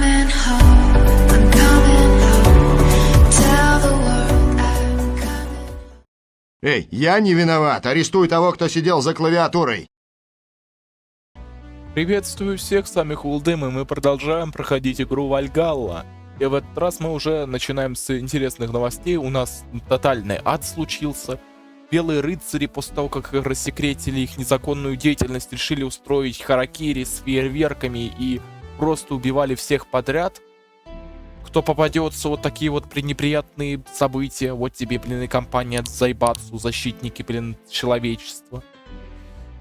coming home, I'm coming home. Tell the world I'm coming. Эй, я не виноват. Арестуй того, кто сидел за клавиатурой. Приветствую всех, с вами Хулдым, и мы продолжаем проходить игру Вальгалла. И в этот раз мы уже начинаем с интересных новостей. У нас тотальный ад случился. Белые рыцари, после того, как рассекретили их незаконную деятельность, решили устроить харакири с фейерверками и просто убивали всех подряд. Кто попадется, вот такие вот неприятные события. Вот тебе, блин, и компания Зайбатсу, защитники, блин, человечества.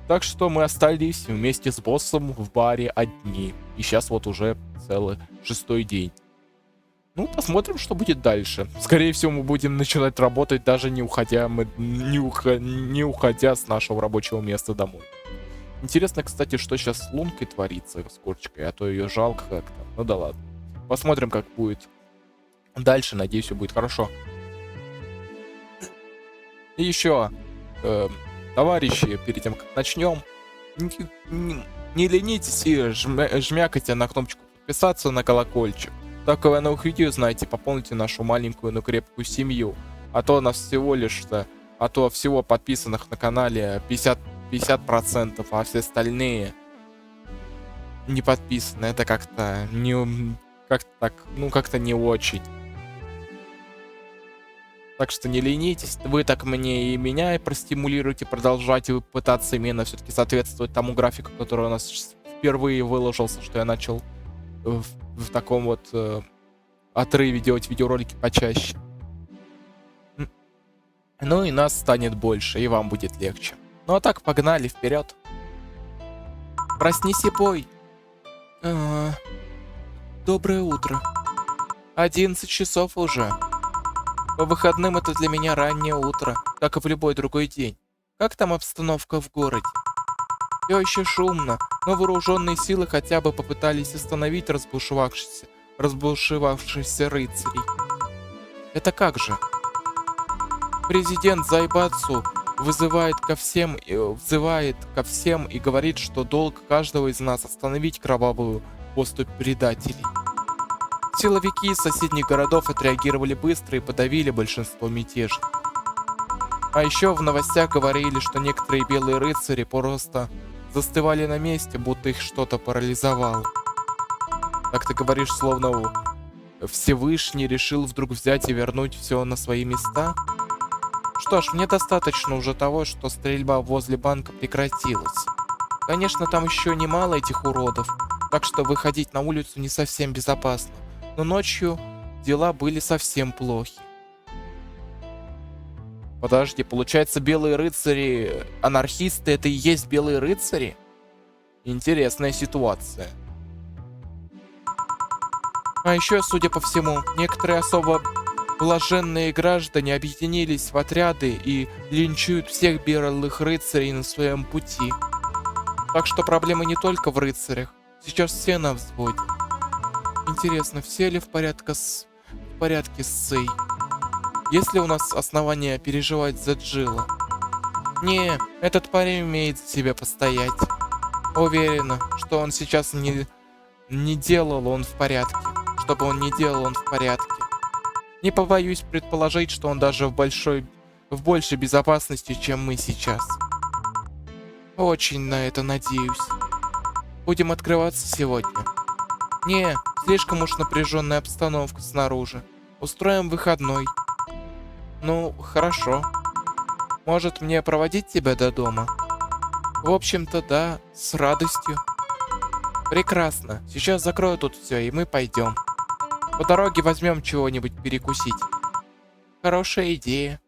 Так что мы остались вместе с боссом в баре одни. И сейчас вот уже целый 6-й день. Ну, посмотрим, что будет дальше. Скорее всего, мы будем начинать работать, даже не уходя с нашего рабочего места домой. Интересно, кстати, что сейчас с Лункой творится, с Корчикой, а то ее жалко как-то. Ну да ладно. Посмотрим, как будет дальше. Надеюсь, все будет хорошо. И еще... Товарищи, перед тем, как начнем, не ленитесь и жмякайте на кнопочку подписаться, на колокольчик. Так вы новых видео знаете, пополните нашу маленькую, но крепкую семью. А то нас всего подписанных на канале 50%, а все остальные не подписаны. Это как-то как-то не очень. Так что не ленитесь, вы так мне и меня простимулируете продолжать и пытаться именно все-таки соответствовать тому графику, который у нас впервые выложился, что я начал в таком вот отрыве делать видеоролики почаще. Ну и нас станет больше, и вам будет легче. Ну а так, погнали вперед. Проснись и пой. Доброе утро. 11 часов уже. По выходным это для меня раннее утро, как и в любой другой день. Как там обстановка в городе? Все еще шумно, но вооруженные силы хотя бы попытались остановить разбушевавшихся рыцарей. Это как же? Президент Зайбатсу взывает ко всем и говорит, что долг каждого из нас остановить кровавую поступь предателей. Силовики из соседних городов отреагировали быстро и подавили большинство мятежей. А еще в новостях говорили, что некоторые белые рыцари просто застывали на месте, будто их что-то парализовало. Так ты говоришь, словно Всевышний решил вдруг взять и вернуть все на свои места? Что ж, мне достаточно уже того, что стрельба возле банка прекратилась. Конечно, там еще немало этих уродов, так что выходить на улицу не совсем безопасно. Но ночью дела были совсем плохи. Подожди, получается, белые рыцари, анархисты, это и есть белые рыцари? Интересная ситуация. А еще, судя по всему, некоторые особо блаженные граждане объединились в отряды и линчуют всех белых рыцарей на своем пути. Так что проблема не только в рыцарях. Сейчас все на взводе. Интересно, все ли в порядке с Сэй? Есть ли у нас основания переживать за Джилла? Не, этот парень умеет за себя постоять. Уверена, что он сейчас не делал он в порядке. Что бы он ни делал, он в порядке. Не побоюсь предположить, что он даже в большей безопасности, чем мы сейчас. Очень на это надеюсь. Будем открываться сегодня. Не, слишком уж напряженная обстановка снаружи. Устроим выходной. Ну, хорошо. Может, мне проводить тебя до дома? В общем-то, да, с радостью. Прекрасно. Сейчас закрою тут все, и мы пойдем. По дороге возьмем чего-нибудь перекусить. Хорошая идея.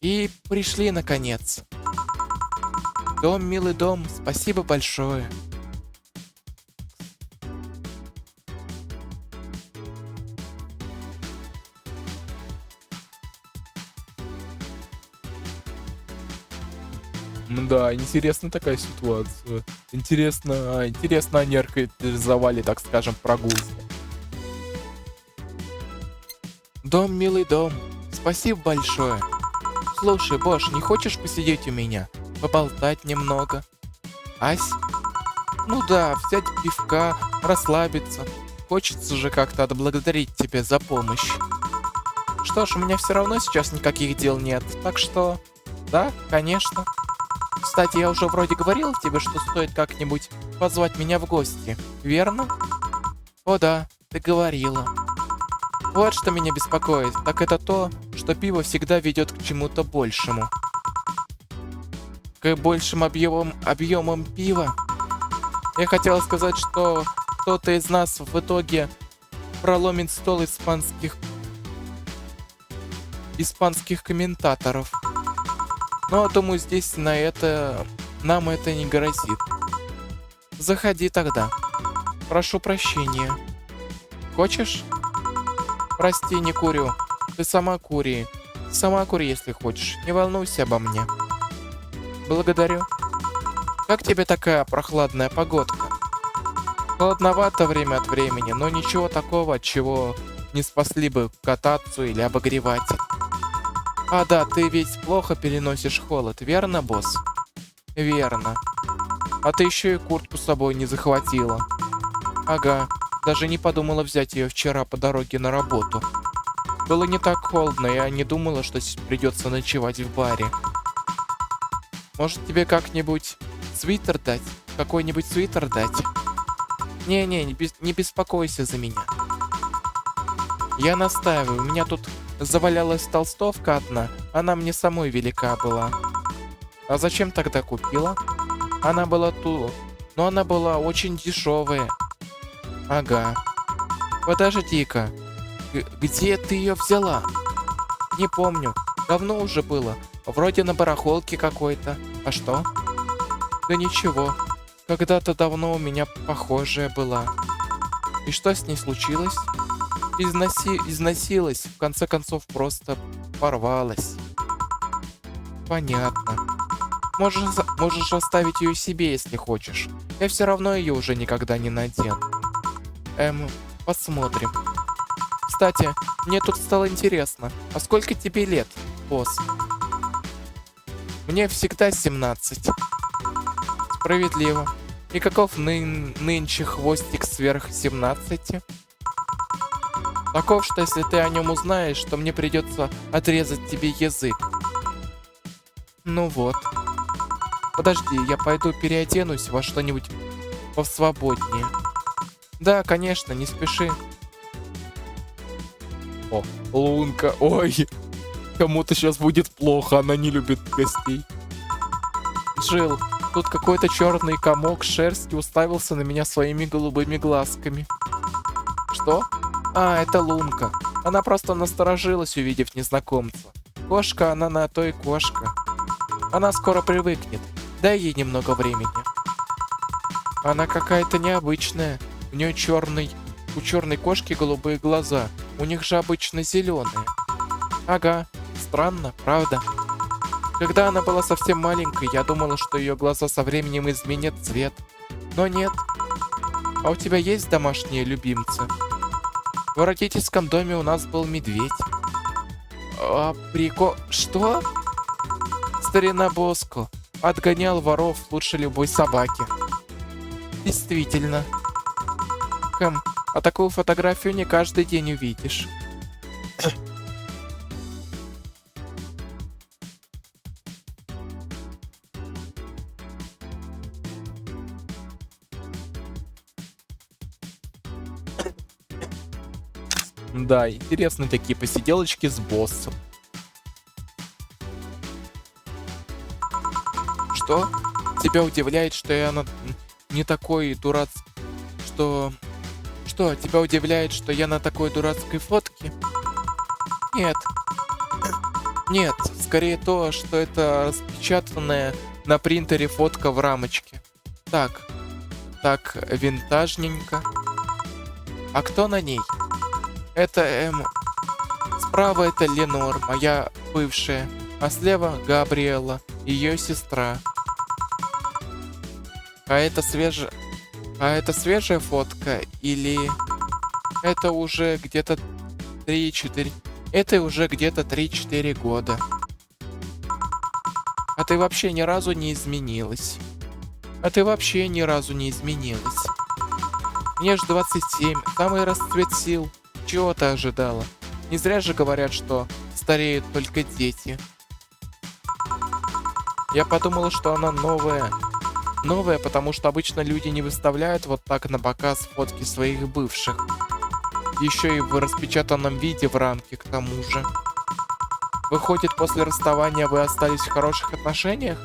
И пришли, наконец. Дом, милый дом, спасибо большое. Да, интересная такая ситуация. Интересно, они организовали, так скажем, прогулку. Дом, милый дом, спасибо большое. Слушай, Бош, не хочешь посидеть у меня? Поболтать немного? Ась? Ну да, взять пивка, расслабиться. Хочется же как-то отблагодарить тебя за помощь. Что ж, у меня все равно сейчас никаких дел нет, так что... Да, конечно. Кстати, я уже вроде говорил тебе, что стоит как-нибудь позвать меня в гости, верно? О да, ты говорила. Вот что меня беспокоит, так это то, что пиво всегда ведет к чему-то большему. К большим объемам пива. Я хотел сказать, что кто-то из нас в итоге проломит стол испанских комментаторов. Но думаю, здесь нам это не грозит. Заходи тогда. Прошу прощения. Хочешь? Прости, не курю. Ты сама кури. Сама кури, если хочешь. Не волнуйся обо мне. Благодарю. Как тебе такая прохладная погодка? Холодновато время от времени, но ничего такого, от чего не спасли бы кататься или обогреватель. А да, ты ведь плохо переносишь холод, верно, босс? Верно. А ты еще и куртку с собой не захватила. Ага, даже не подумала взять ее вчера по дороге на работу. Было не так холодно, я не думала, что придется ночевать в баре. Может, тебе как-нибудь свитер дать? Какой-нибудь свитер дать? Не беспокойся за меня. Я настаиваю, у меня тут завалялась толстовка одна, она мне самой велика была. А зачем тогда купила? Она была но она была очень дешевая. Ага. Подожди-ка, где ты ее взяла? Не помню, давно уже было. Вроде на барахолке какой-то. А что? Да ничего. Когда-то давно у меня похожая была. И что с ней случилось? Износилась, в конце концов просто порвалась. Понятно. Можешь оставить ее себе, если хочешь. Я все равно ее уже никогда не надену. Посмотрим. Кстати, мне тут стало интересно, а сколько тебе лет, босс? Мне всегда 17. Справедливо. И каков нынче хвостик сверх 17? Таков, что если ты о нем узнаешь, то мне придется отрезать тебе язык. Ну вот. Подожди, я пойду переоденусь во что-нибудь посвободнее. Да, конечно, не спеши. О, Лунка, ой. Кому-то сейчас будет плохо, она не любит гостей. Джилл, тут какой-то черный комок шерсти уставился на меня своими голубыми глазками. Что? А, это Лунка. Она просто насторожилась, увидев незнакомца. Кошка, она на то и кошка. Она скоро привыкнет. Дай ей немного времени. Она какая-то необычная. У нее у черной кошки голубые глаза. У них же обычно зеленые. Ага, странно, правда? Когда она была совсем маленькой, я думала, что ее глаза со временем изменят цвет. Но нет. А у тебя есть домашние любимцы? В родительском доме у нас был медведь. Что? Старина Боско отгонял воров лучше любой собаки. Действительно. А такую фотографию не каждый день увидишь. Да, интересные такие посиделочки с боссом. Что? Тебя удивляет, что я не такой дурацкий... Что, тебя удивляет, что я на такой дурацкой фотке? Нет. Нет, скорее то, что это распечатанная на принтере фотка в рамочке. Так, винтажненько. А кто на ней? Это Справа это Ленор, моя бывшая, а слева Габриэла, ее сестра. А это свежая фотка или это уже где-то 3-4... Это уже где-то 3-4 года. А ты вообще ни разу не изменилась. А ты вообще ни разу не изменилась. Мне ж 27, самый расцвет сил. Чего ты ожидала? Не зря же говорят, что стареют только дети. Я подумала, что она новая. Новая, потому что обычно люди не выставляют вот так на показ фотки своих бывших. Еще и в распечатанном виде в рамке к тому же. Выходит, после расставания вы остались в хороших отношениях?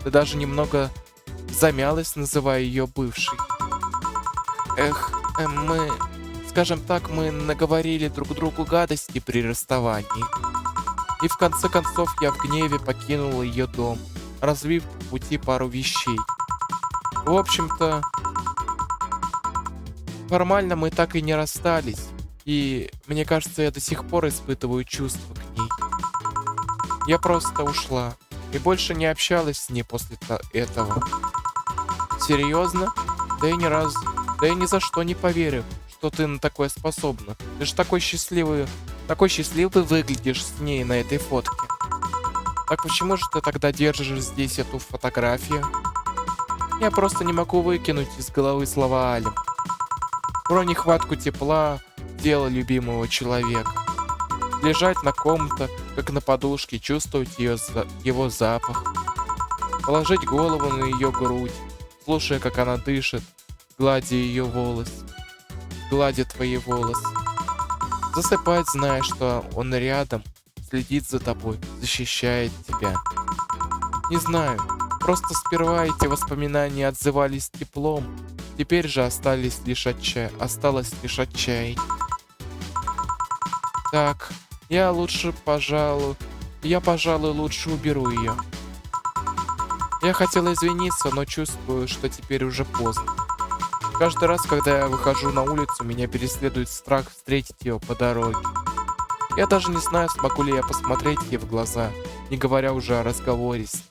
Ты даже немного замялась, называя ее бывшей. Мы... Скажем так, мы наговорили друг другу гадости при расставании. И в конце концов я в гневе покинула ее дом, развив по пути пару вещей. В общем-то, формально мы так и не расстались. И мне кажется, я до сих пор испытываю чувства к ней. Я просто ушла и больше не общалась с ней после этого. Серьезно? Да я ни за что не поверю, что ты на такое способна. Ты же такой счастливый выглядишь с ней на этой фотке. Так почему же ты тогда держишь здесь эту фотографию? Я просто не могу выкинуть из головы слова Али. Про нехватку тепла, тела любимого человека. Лежать на ком-то, как на подушке, чувствовать его запах. Положить голову на ее грудь, слушая, как она дышит, гладя ее волосы. Гладя твои волосы. Засыпать, зная, что он рядом, следит за тобой, защищает тебя. Не знаю, просто сперва эти воспоминания отзывались теплом, теперь же осталось лишь отчаяние. Так, я, пожалуй, лучше уберу ее. Я хотела извиниться, но чувствую, что теперь уже поздно. Каждый раз, когда я выхожу на улицу, меня преследует страх встретить ее по дороге. Я даже не знаю, смогу ли я посмотреть ей в глаза, не говоря уже о разговоре с ней.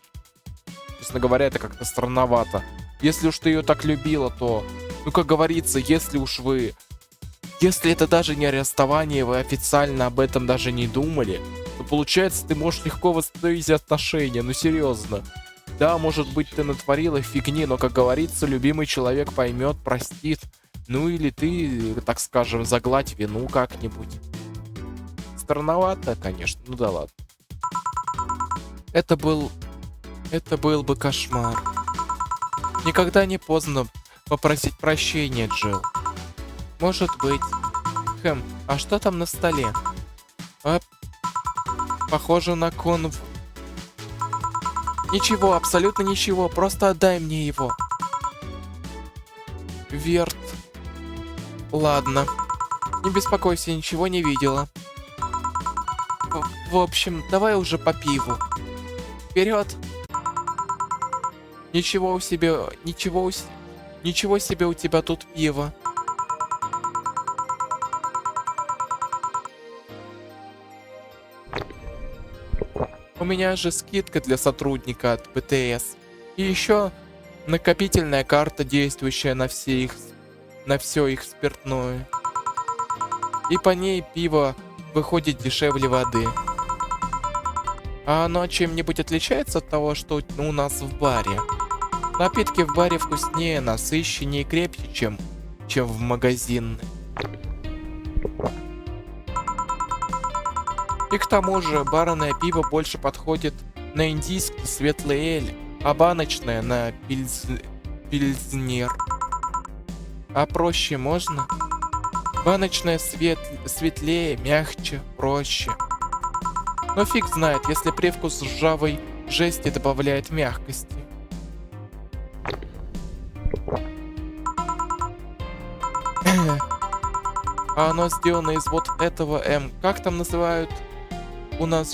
Честно говоря, это как-то странновато. Если уж ты ее так любила, то... Ну, как говорится, если это даже не расставание, вы официально об этом даже не думали, то получается, ты можешь легко восстановить отношения, ну серьезно. Да, может быть, ты натворила фигни, но, как говорится, любимый человек поймет, простит. Ну или ты, так скажем, загладь вину как-нибудь. Странновато, конечно, ну да ладно. Это был бы кошмар. Никогда не поздно попросить прощения, Джилл. Может быть. А что там на столе? Похоже на конв... Ничего, абсолютно ничего, просто отдай мне его. Верт. Ладно. Не беспокойся, ничего не видела. В общем, давай уже по пиву. Вперед. Ничего себе у тебя тут пиво. У меня же скидка для сотрудника от БТС. И еще накопительная карта, действующая на все их спиртное. И по ней пиво выходит дешевле воды. А оно чем-нибудь отличается от того, что у нас в баре? Напитки в баре вкуснее, насыщеннее и крепче, чем в магазинной. И к тому же барное пиво больше подходит на индийский светлый эль, а баночное на пильзнер. А проще можно? Баночное светлее, мягче, проще. Но фиг знает, если привкус ржавой жести добавляет мягкости. А оно сделано из вот этого как там называют? У нас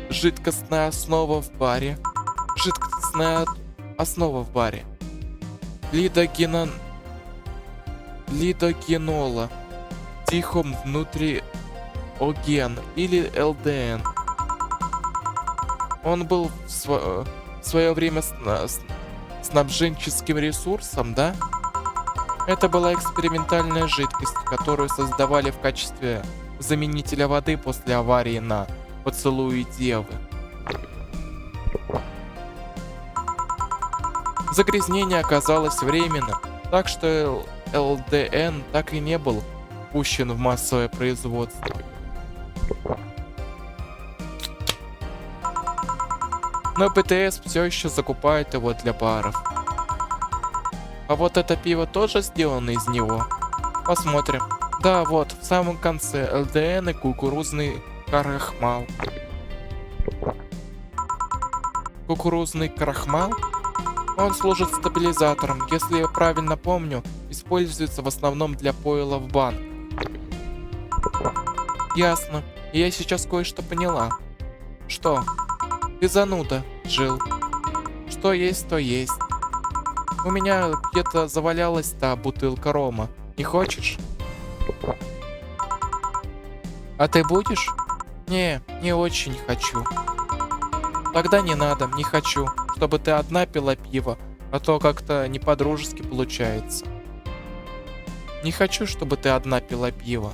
жидкостная основа в баре. Жидкостная основа в баре. Лидогенола. Тихом внутриоген или ЛДН. Он был в свое время снабженческим ресурсом, да? Это была экспериментальная жидкость, которую создавали в качестве заменителя воды после аварии на «Поцелуи девы». Загрязнение оказалось временным, так что ЛДН так и не был пущен в массовое производство. Но БТС все еще закупает его для баров. А вот это пиво тоже сделано из него. Посмотрим. Да, вот, в самом конце ЛДН и кукурузный крахмал. Кукурузный крахмал? Он служит стабилизатором. Если я правильно помню, используется в основном для пойла в банк. Ясно. И я сейчас кое-что поняла. Что? Ты зануда, Джилл. Что есть, то есть. У меня где-то завалялась та бутылка рома. Не хочешь? А ты будешь? Не очень хочу. Тогда не надо, не хочу, чтобы ты одна пила пиво, а то как-то не по-дружески получается. Не хочу, чтобы ты одна пила пиво,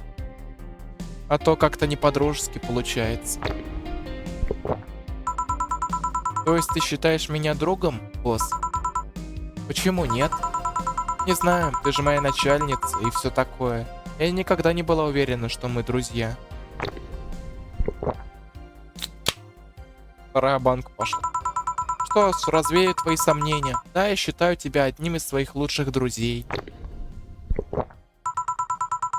а то как-то не по-дружески получается. То есть ты считаешь меня другом, босс? Почему нет? Не знаю, ты же моя начальница и все такое. Я никогда не была уверена, что мы друзья. Вторая банка пошла. Что ж, развею твои сомнения. Да, я считаю тебя одним из своих лучших друзей.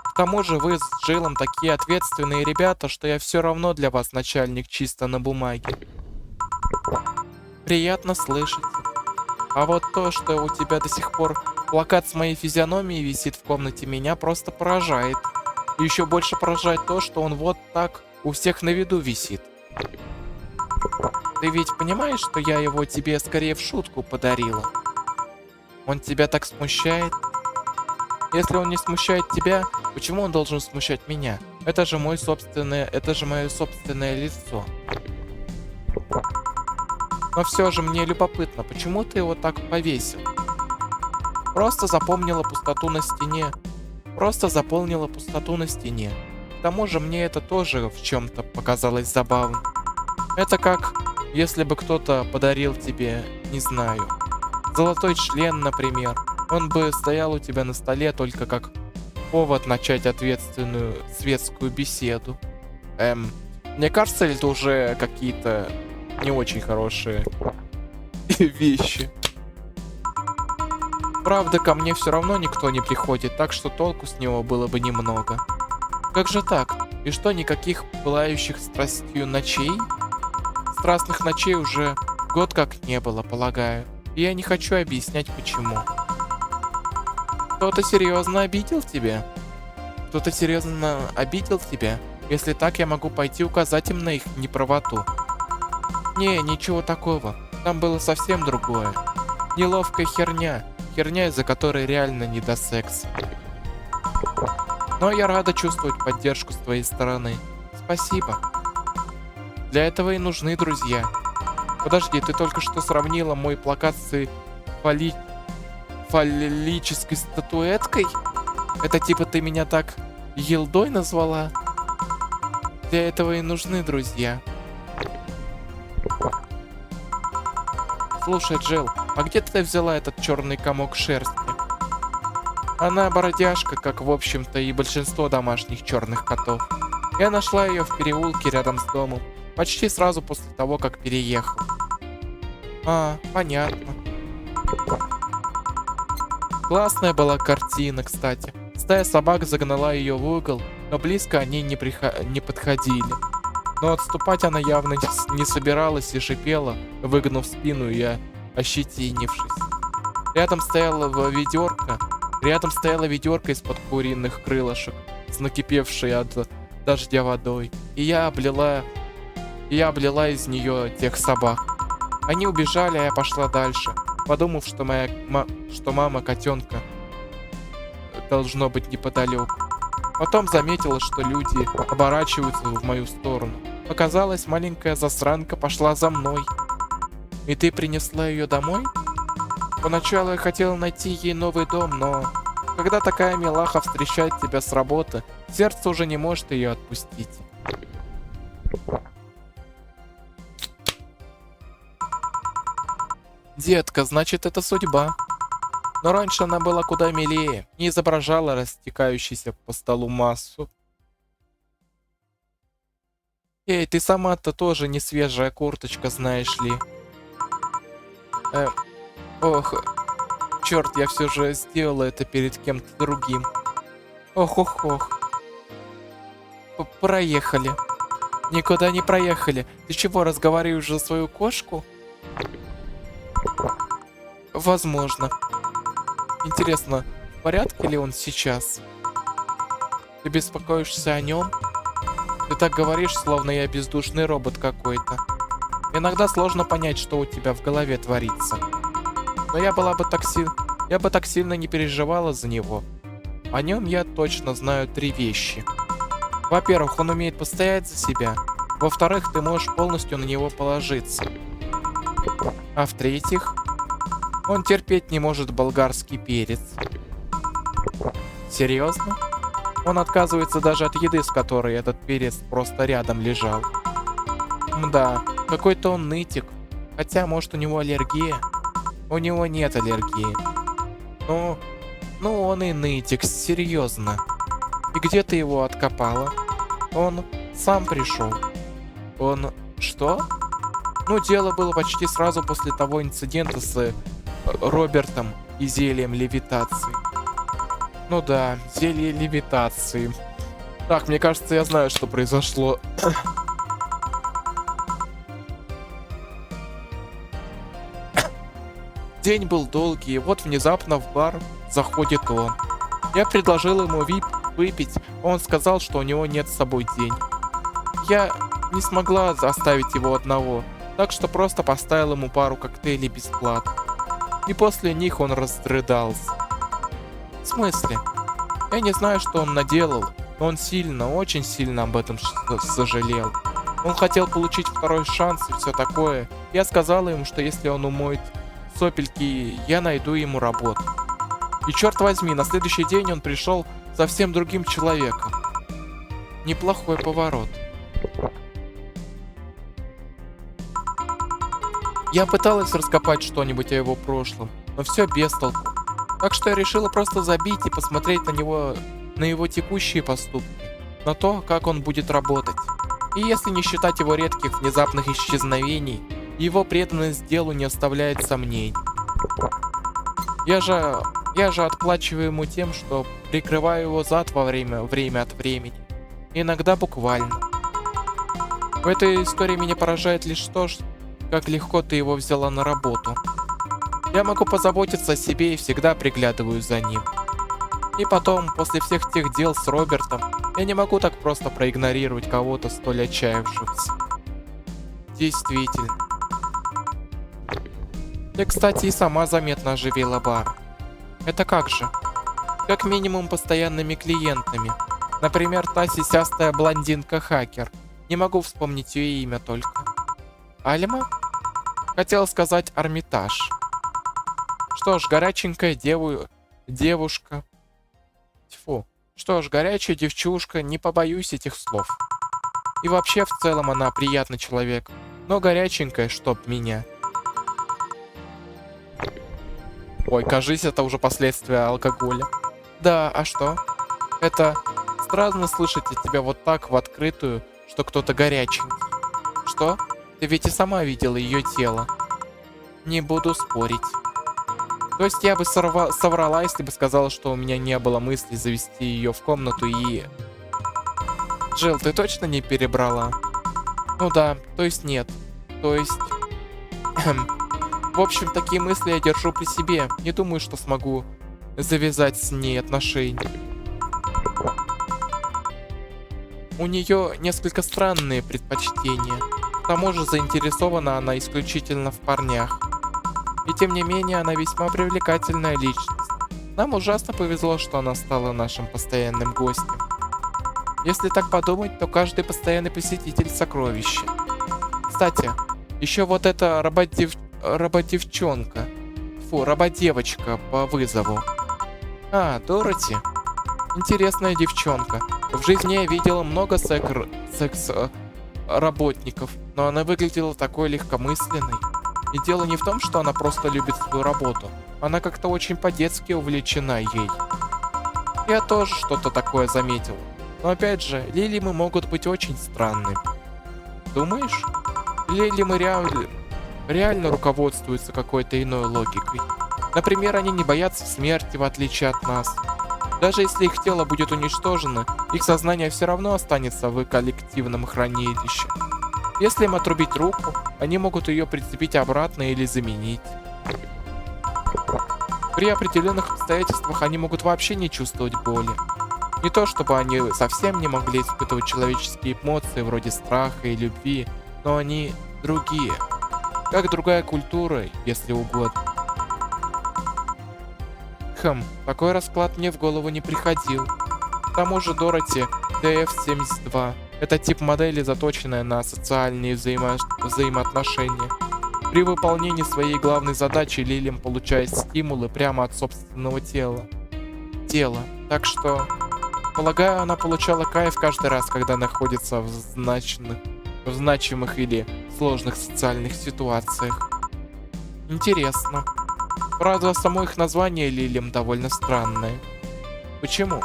К тому же вы с Джилом такие ответственные ребята, что я все равно для вас начальник чисто на бумаге. Приятно слышать. А вот то, что у тебя до сих пор плакат с моей физиономией висит в комнате, меня просто поражает. И еще больше поражает то, что он вот так у всех на виду висит. Ты ведь понимаешь, что я его тебе скорее в шутку подарила? Он тебя так смущает? Если он не смущает тебя, почему он должен смущать меня? Это же мое собственное лицо. Но все же мне любопытно, почему ты его так повесил? Просто запомнила пустоту на стене. Просто заполнила пустоту на стене. К тому же мне это тоже в чем-то показалось забавным. Это как, если бы кто-то подарил тебе, не знаю, золотой член, например. Он бы стоял у тебя на столе только как повод начать ответственную светскую беседу. Мне кажется, это уже какие-то не очень хорошие вещи. Правда, ко мне все равно никто не приходит, так что толку с него было бы немного. Как же так? И что, никаких пылающих страстью ночей? Страстных ночей уже год как не было, полагаю. И я не хочу объяснять, почему. Кто-то серьезно обидел тебя? Кто-то серьезно обидел тебя? Если так, я могу пойти указать им на их неправоту. Не, ничего такого. Там было совсем другое. Неловкая херня. Херня, из-за которой реально не до секса. Но я рада чувствовать поддержку с твоей стороны. Спасибо. Для этого и нужны друзья. Подожди, ты только что сравнила мой плакат с фаллической статуэткой? Это типа ты меня так елдой назвала? Для этого и нужны друзья. Слушай, Джилл, а где ты взяла этот черный комок шерсти? Она бородяжка, как в общем-то и большинство домашних черных котов. Я нашла ее в переулке рядом с домом, почти сразу после того, как переехал. А, понятно. Классная была картина, кстати. Стая собак загнала ее в угол, но близко они не подходили. Но отступать она явно не собиралась и шипела, выгнув спину и ощетинившись. Рядом стояла ведерко из-под куриных крылышек, с накипевшей от дождя водой. И я облила из нее тех собак. Они убежали, а я пошла дальше, подумав, что мама котенка должно быть неподалеку. Потом заметила, что люди оборачиваются в мою сторону. Оказалось, маленькая засранка пошла за мной. И ты принесла ее домой? Поначалу я хотела найти ей новый дом, но когда такая милаха встречает тебя с работы, сердце уже не может ее отпустить. Детка, значит, это судьба. Но раньше она была куда милее, не изображала растекающуюся по столу массу. Эй, ты сама-то тоже не свежая курточка, знаешь ли. Ох, черт, я все же сделала это перед кем-то другим. Ох. Проехали. Никуда не проехали. Ты чего, разговариваешь за свою кошку? Возможно. Интересно, в порядке ли он сейчас? Ты беспокоишься о нем? Ты так говоришь, словно я бездушный робот какой-то. Иногда сложно понять, что у тебя в голове творится. Но я бы так сильно не переживала за него. О нем я точно знаю 3 вещи. Во-первых, он умеет постоять за себя. Во-вторых, ты можешь полностью на него положиться. А в-третьих, он терпеть не может болгарский перец. Серьезно? Он отказывается даже от еды, с которой этот перец просто рядом лежал. Мда, какой-то он нытик. Хотя, может, у него аллергия? У него нет аллергии. Ну он и нытик, серьезно. И где ты его откопала? Он сам пришел. Он... Что? Ну, дело было почти сразу после того инцидента с Робертом и зельем левитации. Ну да, зелье левитации. Так, мне кажется, я знаю, что произошло. День был долгий, и вот внезапно в бар заходит он. Я предложил ему выпить, он сказал, что у него нет с собой денег. Я не смогла оставить его одного, так что просто поставил ему пару коктейлей бесплатно. И после них он разрыдался. В смысле? Я не знаю, что он наделал, но он сильно, очень сильно об этом сожалел. Он хотел получить второй шанс и все такое. Я сказала ему, что если он умоет сопельки, я найду ему работу. И черт возьми, на следующий день он пришел совсем другим человеком. Неплохой поворот. Я пыталась раскопать что-нибудь о его прошлом, но все без толку. Так что я решила просто забить и посмотреть на него, на его текущие поступки, на то, как он будет работать. И если не считать его редких внезапных исчезновений, его преданность делу не оставляет сомнений. Я же отплачиваю ему тем, что прикрываю его зад время от времени. Иногда буквально. В этой истории меня поражает лишь то, как легко ты его взяла на работу. Я могу позаботиться о себе и всегда приглядываю за ним. И потом, после всех тех дел с Робертом, я не могу так просто проигнорировать кого-то столь отчаявшегося. Действительно. Я, кстати, и сама заметно оживила бар. Это как же? Как минимум постоянными клиентами. Например, та сисястая блондинка-хакер. Не могу вспомнить ее имя только. Альма? Хотел сказать Армитаж. Что ж, горяченькая девушка. Тьфу. Что ж, горячая девчушка, не побоюсь этих слов. И вообще, в целом, она приятный человек. Но горяченькая, чтоб меня. Ой, кажись, это уже последствия алкоголя. Да, а что? Это странно слышать от тебя вот так в открытую, что кто-то горяченький. Что? Ты ведь и сама видела ее тело. Не буду спорить. То есть я бы соврала, если бы сказала, что у меня не было мысли завести ее в комнату и... Джилл, ты точно не перебрала? Ну да, то есть нет. То есть... В общем, такие мысли я держу при себе. Не думаю, что смогу завязать с ней отношения. У нее несколько странные предпочтения. К тому же заинтересована она исключительно в парнях. И тем не менее, она весьма привлекательная личность. Нам ужасно повезло, что она стала нашим постоянным гостем. Если так подумать, то каждый постоянный посетитель сокровище. Кстати, еще вот эта рободевчонка. Фу, рободевочка по вызову. А, Дороти. Интересная девчонка. В жизни я видела много секс-работников, но она выглядела такой легкомысленной. И дело не в том, что она просто любит свою работу. Она как-то очень по-детски увлечена ей. Я тоже что-то такое заметил. Но опять же, лилимы могут быть очень странными. Думаешь? Лилимы реально руководствуются какой-то иной логикой. Например, они не боятся смерти, в отличие от нас. Даже если их тело будет уничтожено, их сознание все равно останется в коллективном хранилище. Если им отрубить руку, они могут ее прицепить обратно или заменить. При определенных обстоятельствах они могут вообще не чувствовать боли. Не то чтобы они совсем не могли испытывать человеческие эмоции вроде страха и любви, но они другие. Как другая культура, если угодно. Такой расклад мне в голову не приходил. К тому же Дороти DF-72 — это тип модели, заточенная на социальные взаимоотношения. При выполнении своей главной задачи Лилим получает стимулы прямо от собственного тела. Так что, полагаю, она получала кайф каждый раз, когда находится в значимых или сложных социальных ситуациях. Интересно. Правда, само их название Лилим довольно странное. Почему?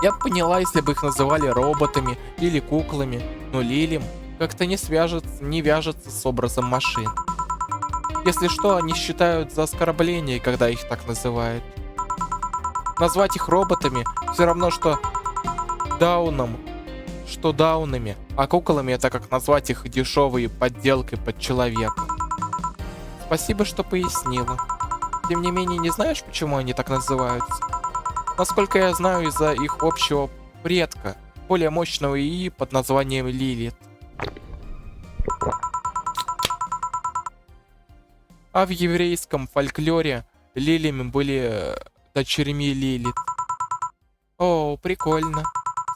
Я бы поняла, если бы их называли роботами или куклами, но Лилим как-то не вяжется с образом машин. Если что, они считают за оскорбление, когда их так называют. Назвать их роботами все равно, что даунами, а куклами — это как назвать их дешевой подделкой под человека. Спасибо, что пояснила. Тем не менее, не знаешь, почему они так называются? Насколько я знаю, из-за их общего предка, более мощного ИИ под названием Лилит. А в еврейском фольклоре лилиями были дочерьми Лилит. О, прикольно.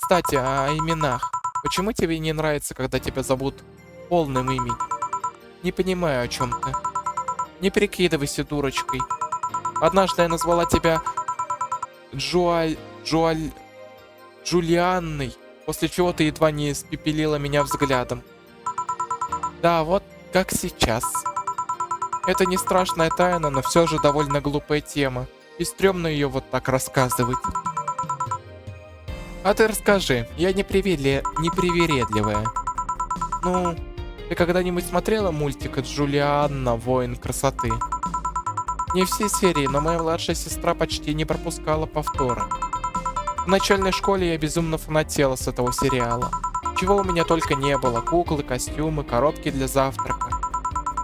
Кстати, о именах. Почему тебе не нравится, когда тебя зовут полным именем? Не понимаю, о чем ты. Не прикидывайся дурочкой. Однажды я назвала тебя Джулианной, после чего ты едва не испепелила меня взглядом. Да, вот как сейчас. Это не страшная тайна, но все же довольно глупая тема, и стрёмно ее вот так рассказывать. А ты расскажи, я не привередливая. Ну, ты когда-нибудь смотрела мультик «Джулианна. Воин красоты»? Не все серии, но моя младшая сестра почти не пропускала повторы. В начальной школе я безумно фанатела с этого сериала. Чего у меня только не было: куклы, костюмы, коробки для завтрака.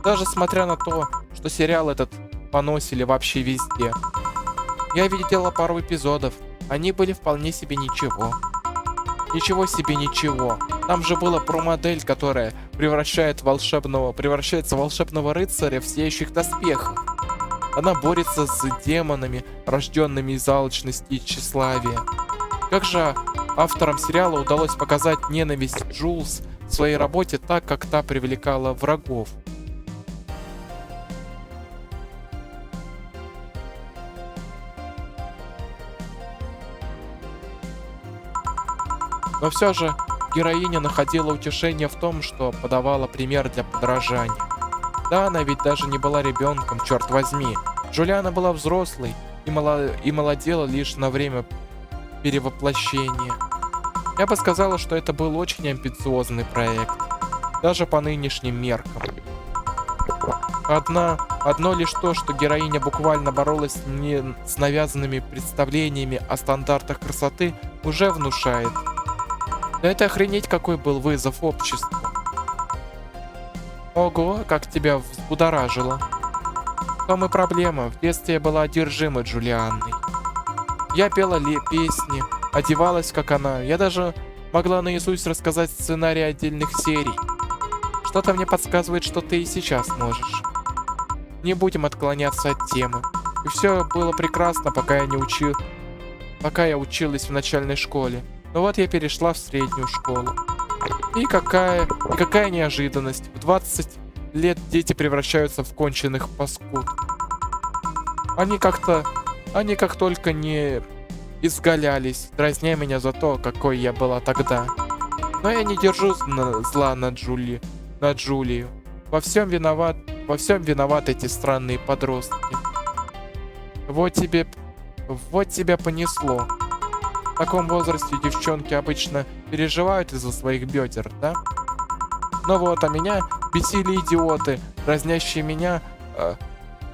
Даже смотря на то, что сериал этот поносили вообще везде. Я видела пару эпизодов, они были вполне себе ничего. Ничего себе ничего. Там же была про модель, которая превращается в волшебного рыцаря в сияющих доспехах. Она борется с демонами, рожденными из алчности и тщеславия. Как же авторам сериала удалось показать ненависть Джулс в своей работе так, как та привлекала врагов? Но все же героиня находила утешение в том, что подавала пример для подражания. Да, она ведь даже не была ребенком, черт возьми. Джулиана была взрослой и молодела лишь на время перевоплощения. Я бы сказала, что это был очень амбициозный проект, даже по нынешним меркам. Одно лишь то, что героиня буквально боролась не с навязанными представлениями о стандартах красоты, уже внушает. Да это охренеть какой был вызов обществу. Ого, как тебя взбудоражило. В том и проблема, в детстве я была одержима Джулианной. Я пела песни, одевалась как она, я даже могла наизусть рассказать сценарий отдельных серий. Что-то мне подсказывает, что ты и сейчас можешь. Не будем отклоняться от темы. И все было прекрасно, пока я училась в начальной школе. Но вот я перешла в среднюю школу. И какая неожиданность. В 20 лет дети превращаются в конченых паскуд. Они как только не изгалялись, дразня меня за то, какой я была тогда. Но я не держу зла на Джулию. Во всем виноваты эти странные подростки. Вот тебя понесло. В таком возрасте девчонки обычно переживают из-за своих бедер, да? Но вот, а меня бесили идиоты, дразнящие меня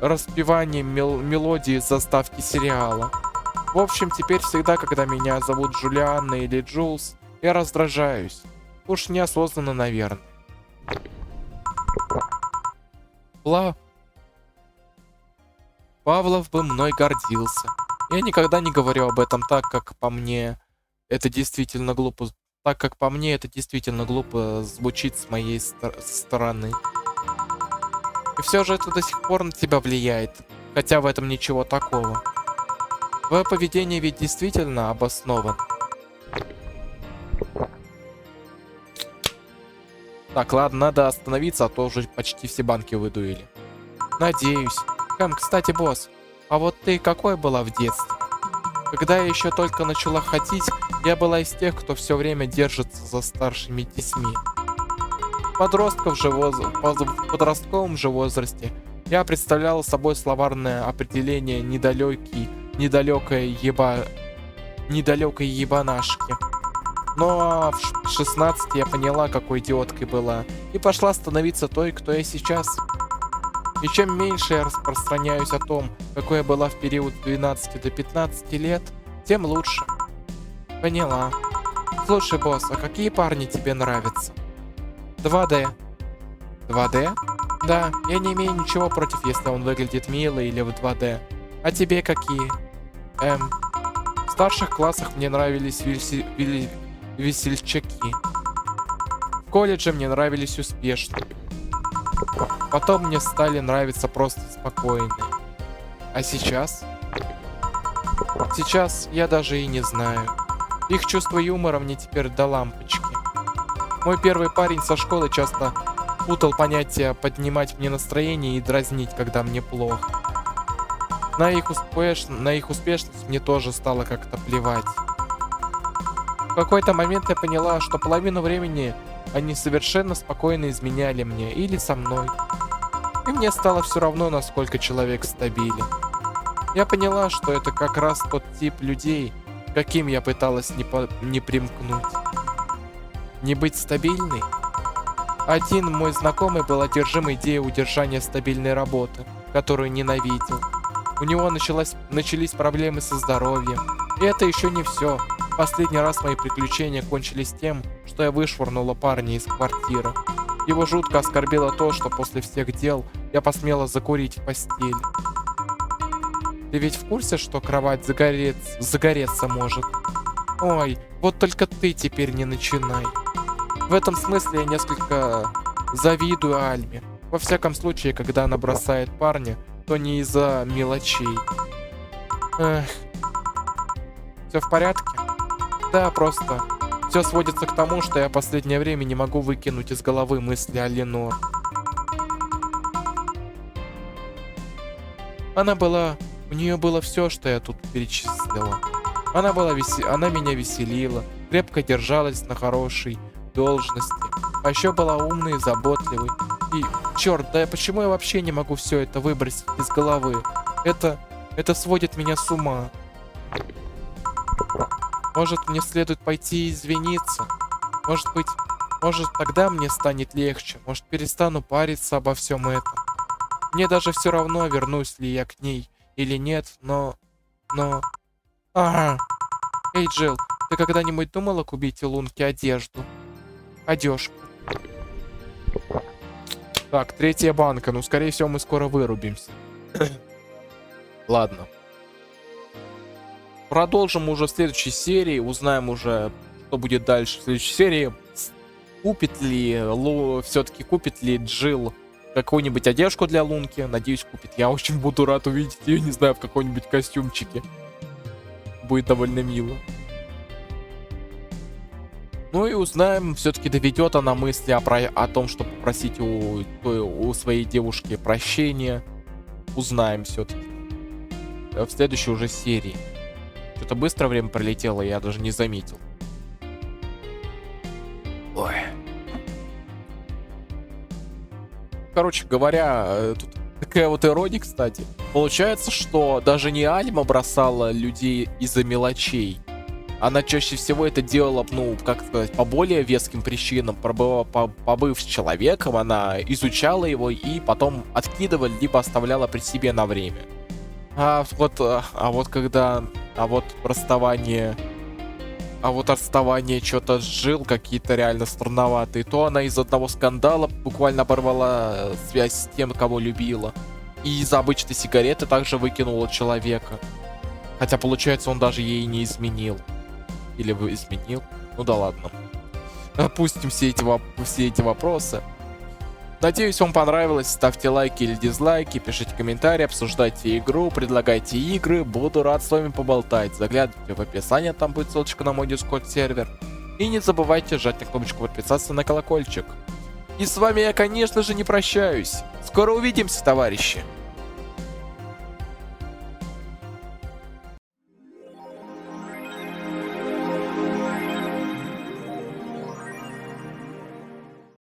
распеванием мелодии из заставки сериала. В общем, теперь всегда, когда меня зовут Джулианна или Джулс, я раздражаюсь. Уж неосознанно, наверное. Павлов бы мной гордился. Я никогда не говорю об этом так, как по мне это действительно глупо. Так как по мне это действительно глупо звучит с моей стороны. И все же это до сих пор на тебя влияет, хотя в этом ничего такого. Твое поведение ведь действительно обосновано. Так, ладно, надо остановиться, а то уже почти все банки выдуили. Надеюсь. Кстати, босс, а вот ты какой была в детстве? Когда я еще только начала ходить, я была из тех, кто все время держится за старшими детьми. В подростковом же возрасте я представляла собой словарное определение недалекой ебанашки. Но в 16 я поняла, какой идиоткой была, и пошла становиться той, кто я сейчас. И чем меньше я распространяюсь о том, какой я была в период с 12 до 15 лет, тем лучше. Поняла. Слушай, босс, а какие парни тебе нравятся? 2D. 2D? Да, я не имею ничего против, если он выглядит мило или в 2D. А тебе какие? В старших классах мне нравились весельчаки. В колледже мне нравились успешные. Потом мне стали нравиться просто спокойные. А сейчас? Сейчас я даже и не знаю. Их чувство юмора мне теперь до лампочки. Мой первый парень со школы часто путал понятия поднимать мне настроение и дразнить, когда мне плохо. На их успешность мне тоже стало как-то плевать. В какой-то момент я поняла, что половину времени они совершенно спокойно изменяли мне или со мной. И мне стало все равно, насколько человек стабилен. Я поняла, что это как раз тот тип людей, каким я пыталась не примкнуть. Не быть стабильной? Один мой знакомый был одержим идеей удержания стабильной работы, которую ненавидел. У него начались проблемы со здоровьем. И это еще не все. Последний раз мои приключения кончились тем, что я вышвырнула парня из квартиры. Его жутко оскорбило то, что после всех дел я посмела закурить в постели. Ты ведь в курсе, что кровать загореться может? Ой, вот только ты теперь не начинай. В этом смысле я несколько завидую Альме. Во всяком случае, когда она бросает парня, то не из-за мелочей. Эх. Все в порядке? Да, просто все сводится к тому, что я в последнее время не могу выкинуть из головы мысли о Ленор. У нее было все, что я тут перечислила. Она меня веселила, крепко держалась на хорошей должности, а еще была умной и заботливой. И, черт, да почему я вообще не могу все это выбросить из головы? Это сводит меня с ума. Может, мне следует пойти и извиниться? Может, тогда мне станет легче. Может, перестану париться обо всем этом. Мне даже все равно, вернусь ли я к ней или нет, но... Ага. Эй, Джилл, ты когда-нибудь думала купить у Лунки одежду? Одежку. Так, 3-я банка. Ну, скорее всего, мы скоро вырубимся. Ладно. Продолжим уже в следующей серии. Узнаем уже, что будет дальше в следующей серии. Все-таки купит ли Джилл какую-нибудь одежку для Лунки? Надеюсь, купит. Я очень буду рад увидеть ее, не знаю, в каком-нибудь костюмчике. Будет довольно мило. Ну и узнаем, все-таки доведет она мысли о том, что попросить у своей девушки прощения. Узнаем все-таки. В следующей уже серии. Что-то быстро время пролетело, я даже не заметил. Ой. Короче говоря, тут такая вот ирония, кстати. Получается, что даже не Альма бросала людей из-за мелочей. Она чаще всего это делала, ну, как сказать, по более веским причинам. Побыв с человеком, она изучала его и потом откидывала, либо оставляла при себе на время. А вот расставание что-то сжил какие-то реально странноватые, то она из одного скандала буквально оборвала связь с тем, кого любила. И из-за обычной сигареты также выкинула человека. Хотя, получается, он даже ей не изменил. Или вы изменил? Ну да ладно. Опустим все эти вопросы. Надеюсь, вам понравилось. Ставьте лайки или дизлайки, пишите комментарии, обсуждайте игру, предлагайте игры. Буду рад с вами поболтать. Заглядывайте в описание, там будет ссылочка на мой Discord сервер. И не забывайте жать на кнопочку подписаться на колокольчик. И с вами я, конечно же, не прощаюсь. Скоро увидимся, товарищи.